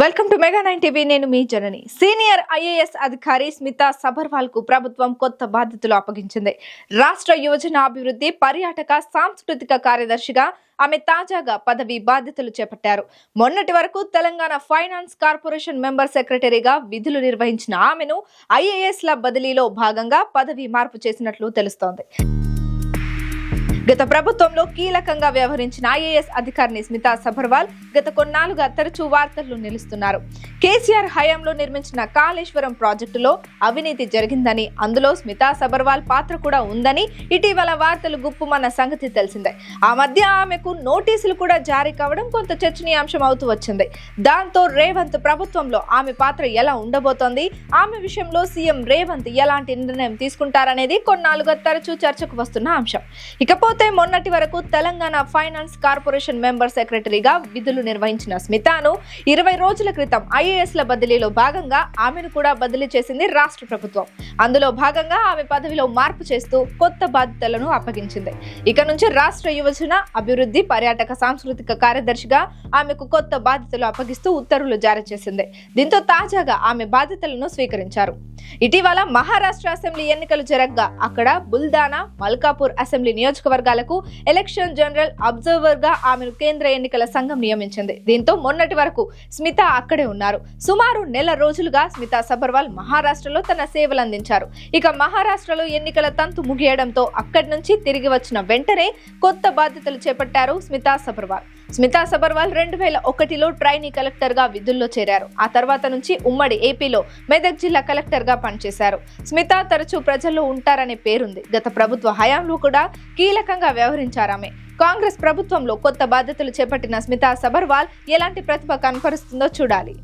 Welcome to mega 9 TV. నేను మీ జనని. Senior IAS అధికారి స్మితా సబర్వాల్ కు ప్రభుత్వం కొత్త బాధ్యతలు అప్పగించింది. రాష్ట్ర యువజన అభివృద్ధి పర్యాటక సాంస్కృతిక కార్యదర్శిగా ఆమె తాజాగా పదవి బాధ్యతలు చేపట్టారు. మొన్నటి వరకు తెలంగాణ ఫైనాన్స్ కార్పొరేషన్ మెంబర్ సెక్రటరీగా విధులు నిర్వహించిన ఆమెను ఐఏఎస్ ల బదిలీలో భాగంగా పదవి మార్పు చేసినట్లు తెలుస్తోంది. గత ప్రభుత్వంలో కీలకంగా వ్యవహరించిన ఐఏఎస్ అధికారిని స్మితా సబర్వాల్ గత కొన్నాళ్లుగా తరచూ వార్తల్లో నిలుస్తున్నారు. కేసీఆర్ హయాంలో నిర్మించిన కాళేశ్వరం ప్రాజెక్టులో అవినీతి జరిగిందని, అందులో స్మితా సబర్వాల్ పాత్ర కూడా ఉందని ఇటీవల వార్తలు గుప్పుమన్న సంగతి తెలిసిందే. ఆ మధ్య ఆమెకు నోటీసులు కూడా జారీ కావడం కొంత చర్చనీయాంశం అవుతూ వచ్చింది. దాంతో రేవంత్ ప్రభుత్వంలో ఆమె పాత్ర ఎలా ఉండబోతోంది, ఆమె విషయంలో సీఎం రేవంత్ ఎలాంటి నిర్ణయం తీసుకుంటారనేది కొన్నాళ్లుగా తరచూ చర్చకు వస్తున్న అంశం. ఇకపోతే మొన్నటి వరకు తెలంగాణ ఫైనాన్స్ కార్పొరేషన్ మెంబర్ సెక్రటరీగా విధులు నిర్వహించిన స్మితాను 20 రోజుల క్రితం ఐఏఎస్ ల బదిలీలో భాగంగా ఆమెను కూడా బదిలీ చేసింది రాష్ట్ర ప్రభుత్వం. అందులో భాగంగా ఆమె పదవిలో మార్పు చేస్తూ కొత్త బాధ్యతలను అప్పగించింది. ఇక నుంచి రాష్ట్ర యువజన అభివృద్ధి పర్యాటక సాంస్కృతిక కార్యదర్శిగా ఆమెకు కొత్త బాధ్యతలు అప్పగిస్తూ ఉత్తర్వులు జారీ చేసింది. దీంతో తాజాగా ఆమె బాధ్యతలను స్వీకరించారు. ఇటీవల మహారాష్ట్ర అసెంబ్లీ ఎన్నికలు జరగగా అక్కడ బుల్దానా, మల్కాపూర్ అసెంబ్లీ నియోజకవర్గాలకు ఎలక్షన్ జనరల్ అబ్జర్వర్ గా ఆమెను కేంద్ర ఎన్నికల సంఘం నియమించింది. దీంతో మొన్నటి వరకు స్మితా అక్కడే ఉన్నారు. సుమారు నెల రోజులుగా స్మితా సబర్వాల్ మహారాష్ట్రలో తన సేవలు అందించారు. ఇక మహారాష్ట్రలో ఎన్నికల తంతు ముగియడంతో అక్కడి నుంచి తిరిగి వచ్చిన వెంటనే కొత్త బాధ్యతలు చేపట్టారు స్మితా సబర్వాల్. స్మితా సబర్వాల్ 2001లో ట్రైనీ కలెక్టర్ గా విధుల్లో చేరారు. ఆ తర్వాత నుంచి ఉమ్మడి ఏపీలో మెదక్ జిల్లా కలెక్టర్ గా పనిచేశారు. స్మితా తరచూ ప్రజల్లో ఉంటారనే పేరుంది. గత ప్రభుత్వ హయాంలో కూడా కీలకంగా వ్యవహరించారామె. కాంగ్రెస్ ప్రభుత్వంలో కొత్త బాధ్యతలు చేపట్టిన స్మితా సబర్వాల్ ఎలాంటి ప్రతిభ కనపరుస్తుందో చూడాలి.